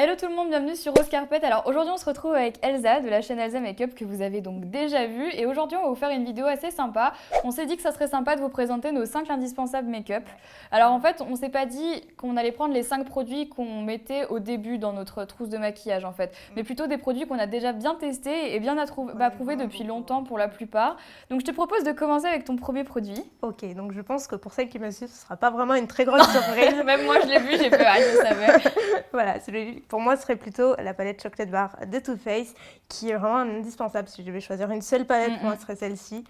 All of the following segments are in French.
Hello tout le monde, bienvenue sur Rose Carpet. Alors aujourd'hui on se retrouve avec Elsa de la chaîne Elsa Makeup que vous avez donc déjà vu et aujourd'hui on va vous faire une vidéo assez sympa. On s'est dit que ça serait sympa de vous présenter nos 5 indispensables make-up. Alors en fait on s'est pas dit qu'on allait prendre les 5 produits qu'on mettait au début dans notre trousse de maquillage en fait, mais plutôt des produits qu'on a déjà bien testés et bien approuvés depuis longtemps pour la plupart. Donc je te propose de commencer avec ton premier produit. Ok, donc je pense que pour celles qui me suivent, ce sera pas vraiment une très grande surprise. Même moi je l'ai vu, j'ai fait ah je savais. Voilà, pour moi ce serait plutôt la palette Chocolate Bar de Too Faced qui est vraiment indispensable. Si je devais choisir une seule palette, pour moi ce serait celle-ci.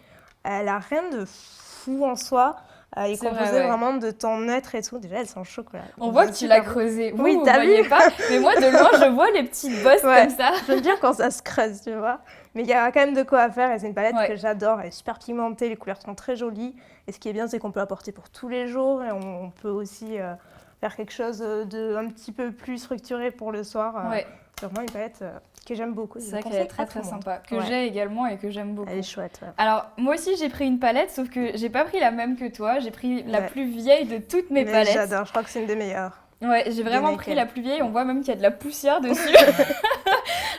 Elle a rien de fou en soi. Elle est composée vraiment de ton neutre et tout. Déjà, elle sent le chocolat. On voit que tu l'as creusé. Oui, t'as vu pas. Mais moi, de loin, je vois les petites bosses comme ça. J'aime bien quand ça se creuse, tu vois. Mais il y a quand même de quoi faire et c'est une palette que j'adore. Elle est super pigmentée, les couleurs sont très jolies. Et ce qui est bien, c'est qu'on peut la porter pour tous les jours. Et on peut aussi faire quelque chose de un petit peu plus structuré pour le soir. C'est vraiment une palette que j'aime beaucoup. C'est vrai qu'elle est très très sympa, que j'ai également et que j'aime beaucoup. Elle est chouette. Alors moi aussi j'ai pris une palette, sauf que j'ai pas pris la même que toi. J'ai pris la plus vieille de toutes mes palettes. J'adore, je crois que c'est une des meilleures. Ouais, j'ai vraiment pris la plus vieille. On voit même qu'il y a de la poussière dessus.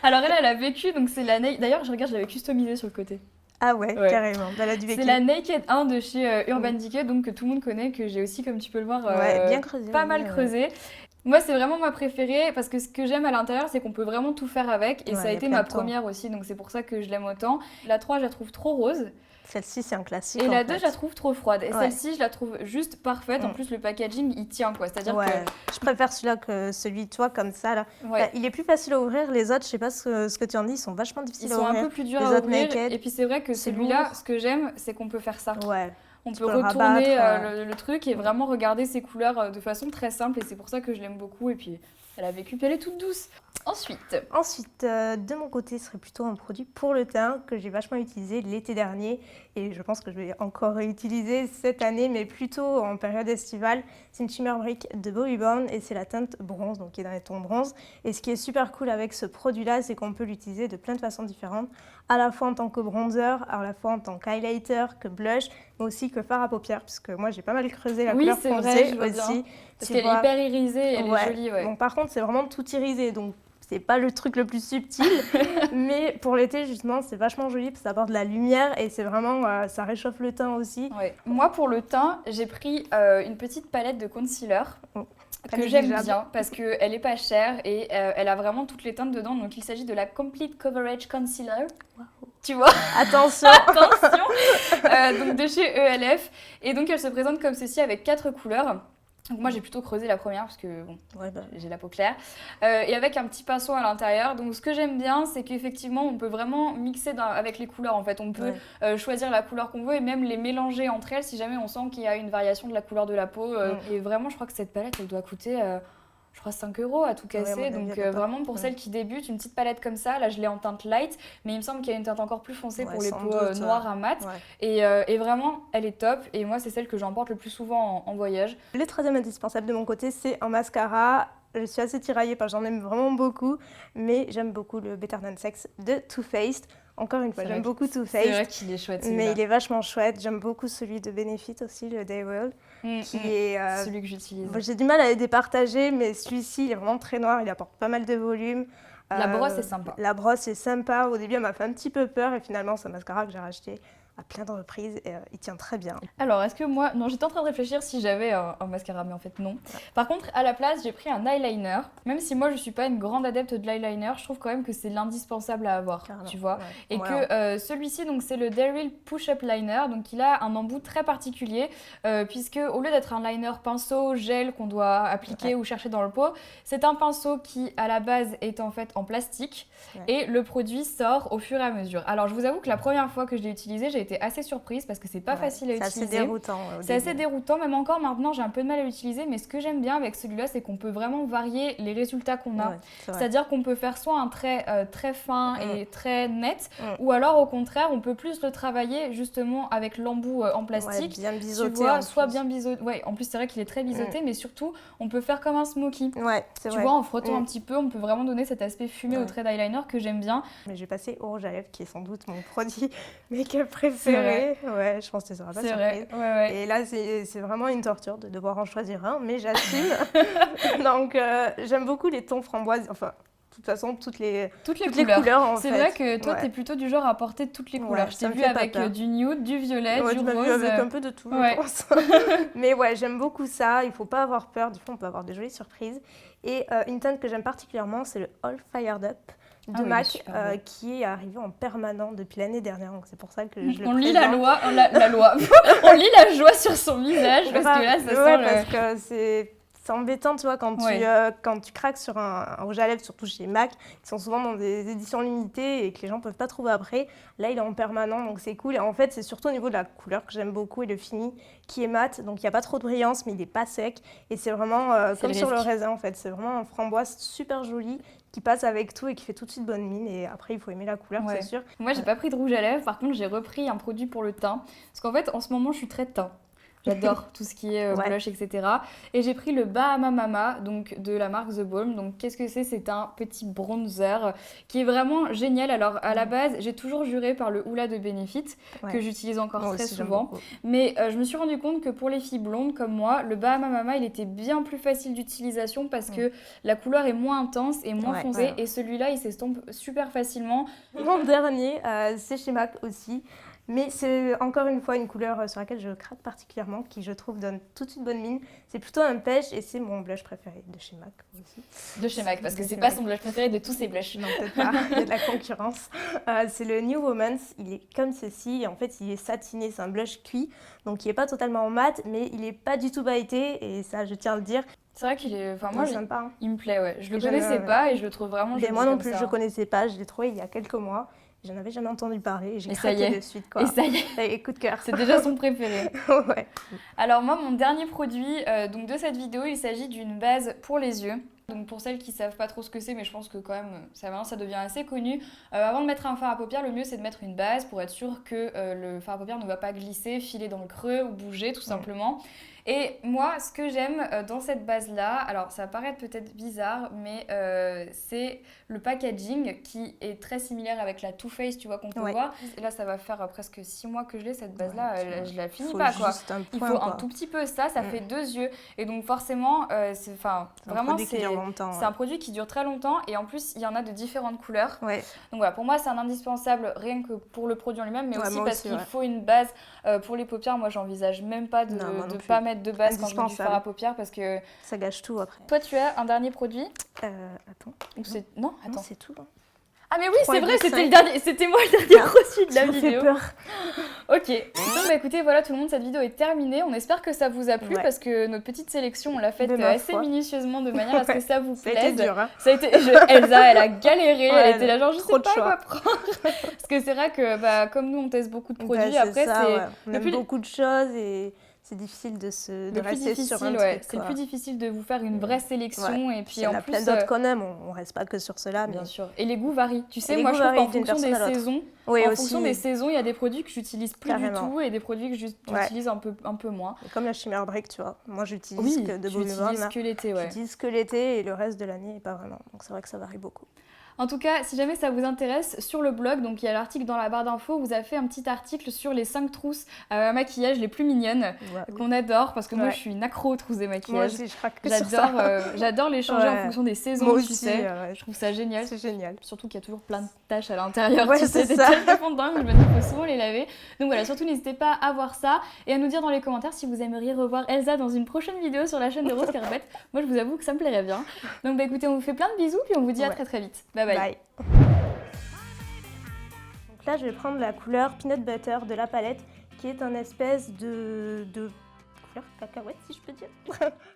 Alors elle a vécu, donc c'est la D'ailleurs je regarde, je l'avais customisée sur le côté. Ah ouais, carrément. Elle a dû vécu. C'est la Naked 1 de chez Urban Decay, donc que tout le monde connaît, que j'ai aussi, comme tu peux le voir, bien creusé, pas mal creusé. Moi, c'est vraiment ma préférée parce que ce que j'aime à l'intérieur, c'est qu'on peut vraiment tout faire avec. Et ça a été ma première aussi, donc c'est pour ça que je l'aime autant. La 3, je la trouve trop rose. Celle-ci, c'est un classique. Et la 2, je la trouve trop froide. Et celle-ci, je la trouve juste parfaite. En plus, le packaging, il tient quoi. C'est-à-dire que. Je préfère celui-là que celui de toi, comme ça. Là. Il est plus facile à ouvrir. Les autres, je sais pas ce que tu en dis, ils sont vachement difficiles à ouvrir. Ils sont un peu plus durs à ouvrir. Et puis, c'est vrai que celui-là, ce que j'aime, c'est qu'on peut faire ça. On peut retourner le truc et vraiment regarder ses couleurs de façon très simple. Et c'est pour ça que je l'aime beaucoup. Et puis, elle a vécu, puis elle est toute douce. Ensuite, de mon côté, ce serait plutôt un produit pour le teint que j'ai vachement utilisé l'été dernier et je pense que je vais encore réutiliser cette année, mais plutôt en période estivale. C'est une Shimmer Brick de Bobbi Brown et c'est la teinte bronze, donc qui est dans les tons bronze. Et ce qui est super cool avec ce produit-là, c'est qu'on peut l'utiliser de plein de façons différentes, à la fois en tant que bronzer, à la fois en tant qu'highlighter, que blush, mais aussi que fard à paupières, parce que moi j'ai pas mal creusé la couleur foncée aussi. Parce qu'elle est hyper irisée, elle est jolie. Bon, par contre, c'est vraiment tout irisé, donc c'est pas le truc le plus subtil, mais pour l'été, justement, c'est vachement joli parce que ça apporte de la lumière et c'est vraiment, ça réchauffe le teint aussi. Moi, pour le teint, j'ai pris une petite palette de concealer que j'aime bien parce qu'elle est pas chère et elle a vraiment toutes les teintes dedans. Donc, il s'agit de la Complete Coverage Concealer. Wow. Tu vois? Attention. Donc, de chez ELF. Et donc, elle se présente comme ceci avec 4 couleurs. Donc moi j'ai plutôt creusé la première parce que bon, j'ai la peau claire et avec un petit pinceau à l'intérieur. Donc ce que j'aime bien c'est qu'effectivement on peut vraiment mixer avec les couleurs en fait. On peut choisir la couleur qu'on veut et même les mélanger entre elles si jamais on sent qu'il y a une variation de la couleur de la peau. Et vraiment je crois que cette palette elle doit coûter je crois 5 € à tout casser, donc vraiment pour celles qui débutent, une petite palette comme ça, là je l'ai en teinte light, mais il me semble qu'il y a une teinte encore plus foncée pour les peaux noires à mat, et vraiment elle est top, et moi c'est celle que j'emporte le plus souvent en voyage. Le troisième indispensable de mon côté, c'est un mascara. Je suis assez tiraillée parce que j'en aime vraiment beaucoup, mais j'aime beaucoup le Better Than Sex de Too Faced. Encore une fois, j'aime beaucoup Too Faced. C'est vrai qu'il est chouette celui-là. Mais il est vachement chouette. J'aime beaucoup celui de Benefit aussi, le Day World. Qui est celui que j'utilise. J'ai du mal à les départager, mais celui-ci, il est vraiment très noir. Il apporte pas mal de volume. La brosse est sympa. La brosse est sympa. Au début, elle m'a fait un petit peu peur. Et finalement, c'est un mascara que j'ai racheté à plein de reprises et il tient très bien. Alors, est-ce que moi... Non, j'étais en train de réfléchir si j'avais un mascara, mais en fait, non. Par contre, à la place, j'ai pris un eyeliner. Même si moi, je suis pas une grande adepte de l'eyeliner, je trouve quand même que c'est l'indispensable à avoir, tu vois. Et que celui-ci, donc, c'est le Daryl Push-Up Liner. Donc, il a un embout très particulier, puisque au lieu d'être un liner pinceau, gel qu'on doit appliquer ou chercher dans le pot, c'est un pinceau qui, à la base, est en fait en plastique. Et le produit sort au fur et à mesure. Alors, je vous avoue que la première fois que je l'ai utilisé, j'ai été assez surprise parce que c'est pas facile à utiliser. C'est assez déroutant. C'est assez déroutant, même encore maintenant j'ai un peu de mal à l'utiliser, mais ce que j'aime bien avec celui-là, c'est qu'on peut vraiment varier les résultats qu'on a. C'est-à-dire qu'on peut faire soit un trait très fin et très net, ou alors au contraire, on peut plus le travailler justement avec l'embout en plastique. Bien biseauté. Tu vois, soit bien biseauté. Ouais, en plus c'est vrai qu'il est très biseauté, mais surtout on peut faire comme un smoky. Tu vois, en frottant un petit peu, on peut vraiment donner cet aspect fumé au trait d'eyeliner que j'aime bien. Mais je vais passer au rouge à lèvres qui est sans doute mon produit make-up préféré. préférés. Ouais, je pense que tu seras pas surprise. Vrai. Ouais. Et là, c'est vraiment une torture de devoir en choisir un, mais j'assume. Donc, j'aime beaucoup les tons framboises. Enfin, de toute façon, toutes les couleurs en fait. C'est vrai que toi, t'es plutôt du genre à porter toutes les couleurs. Je t'ai vu avec du nude, du violet, du rose. Tu m'as vu avec un peu de tout, je pense. Mais ouais, j'aime beaucoup ça. Il faut pas avoir peur. Des fois, on peut avoir des jolies surprises. Et une teinte que j'aime particulièrement, c'est le All Fired Up de MAC, qui est arrivé en permanent depuis l'année dernière. Donc c'est pour ça que je le présente. On lit la loi. On lit la joie sur son visage parce que là, ça sent parce que c'est embêtant, tu vois, quand tu craques sur un rouge à lèvres, surtout chez MAC, qui sont souvent dans des éditions limitées et que les gens ne peuvent pas trouver après. Là, il est en permanent, donc c'est cool. Et en fait, c'est surtout au niveau de la couleur que j'aime beaucoup et le fini qui est mat. Donc, il n'y a pas trop de brillance, mais il n'est pas sec. Et c'est vraiment comme sur le raisin, en fait. C'est vraiment un framboise super joli qui passe avec tout et qui fait tout de suite bonne mine. Et après, il faut aimer la couleur, c'est sûr. Moi, j'ai pas pris de rouge à lèvres. Par contre, j'ai repris un produit pour le teint. Parce qu'en fait, en ce moment, je suis très teint. J'adore tout ce qui est blush, etc. Et j'ai pris le Bahama Mama, donc de la marque The Balm. Donc qu'est-ce que c'est ? C'est un petit bronzer qui est vraiment génial. Alors à la base, j'ai toujours juré par le Hoola de Benefit, que j'utilise encore très souvent. Mais je me suis rendu compte que pour les filles blondes comme moi, le Bahama Mama, il était bien plus facile d'utilisation parce que la couleur est moins intense et moins foncée. Et celui-là, il s'estompe super facilement. Mon dernier, c'est chez MAC aussi. Mais c'est encore une fois une couleur sur laquelle je craque particulièrement, qui je trouve donne tout de suite bonne mine. C'est plutôt un pêche et c'est mon blush préféré de chez MAC aussi. De chez MAC, parce que c'est pas son blush préféré de tous ses blushs. Non, peut-être pas, il y a de la concurrence. C'est le New Woman's, il est comme ceci. En fait, il est satiné, c'est un blush cuit. Donc il n'est pas totalement mat, mais il n'est pas du tout pailleté. Et ça, je tiens à le dire. C'est vrai qu'il est... Enfin, moi, sympa. Il me plaît, ouais. Je le connaissais pas et je le trouve vraiment joli. Moi non plus, je connaissais pas. Je l'ai trouvé il y a quelques mois. J'en avais jamais entendu parler et j'ai craqué de suite. Quoi. Et ça y est. Et coup de cœur. C'est déjà son préféré. Ouais. Alors moi, mon dernier produit donc de cette vidéo, il s'agit d'une base pour les yeux. Donc pour celles qui savent pas trop ce que c'est, mais je pense que quand même ça devient assez connu. Avant de mettre un fard à paupières, le mieux c'est de mettre une base pour être sûr que le fard à paupières ne va pas glisser, filer dans le creux ou bouger tout simplement. Et moi, ce que j'aime dans cette base-là, alors ça va paraître peut-être bizarre, mais c'est le packaging qui est très similaire avec la Too Faced, tu vois, qu'on peut voir. Et là, ça va faire presque 6 mois que je l'ai, cette base-là, je la finis pas, quoi. Il faut un tout petit peu ça fait 2 yeux. Et donc forcément, c'est un produit qui dure très longtemps et en plus, il y en a de différentes couleurs. Donc voilà, pour moi, c'est un indispensable, rien que pour le produit en lui-même, mais aussi parce qu'il faut une base pour les paupières. Moi, j'envisage même pas de pas mettre de base quand je mets du fard à paupières parce que ça gâche tout après. Toi, tu as un dernier produit Attends. Non, attends. Non, c'est tout. Ah mais oui, c'est vrai, c'était moi le dernier produit de la vidéo. Ça fait peur. Ok. Donc bah écoutez, voilà tout le monde, cette vidéo est terminée. On espère que ça vous a plu parce que notre petite sélection, on l'a faite assez minutieusement de manière à ce que ça vous plaise. Ça a été dur, hein. Elsa, elle a galéré, elle était là genre je sais pas quoi prendre. Parce que c'est vrai que comme nous on teste beaucoup de produits, après on aime beaucoup de choses et c'est difficile de rester sur un truc. C'est le plus difficile de vous faire une vraie sélection et puis en plus plein d'autres qu'on aime, on reste pas que sur cela. Bien sûr. Et les goûts varient. Tu sais, moi je trouve qu'en fonction des saisons, fonction des saisons, il y a des produits que j'utilise plus du tout et des produits que j'utilise un peu moins. Et comme la Shimmer Break, tu vois, moi j'utilise que de Bolumen. J'utilise que l'été et le reste de l'année pas vraiment. Donc c'est vrai que ça varie beaucoup. En tout cas, si jamais ça vous intéresse, sur le blog, donc il y a l'article dans la barre d'infos, vous avez fait un petit article sur les 5 trousses à maquillage les plus mignonnes qu'on adore, parce que moi je suis une accro aux trousses de maquillage. Moi aussi, je craque que sur ça. J'adore les changer en fonction des saisons, moi aussi, tu sais. Je trouve ça génial. C'est génial. Surtout qu'il y a toujours plein de taches à l'intérieur, tu sais, des taches de fond de teint, je me dis qu'il faut souvent les laver. Donc voilà, surtout n'hésitez pas à voir ça et à nous dire dans les commentaires si vous aimeriez revoir Elsa dans une prochaine vidéo sur la chaîne de Rose Carbet. Moi je vous avoue que ça me plairait bien. Donc bah écoutez, on vous fait plein de bisous puis on vous dit à très vite. Bye bye. Donc là, je vais prendre la couleur Peanut Butter de la palette, qui est un espèce de couleur cacahuète, si je peux dire.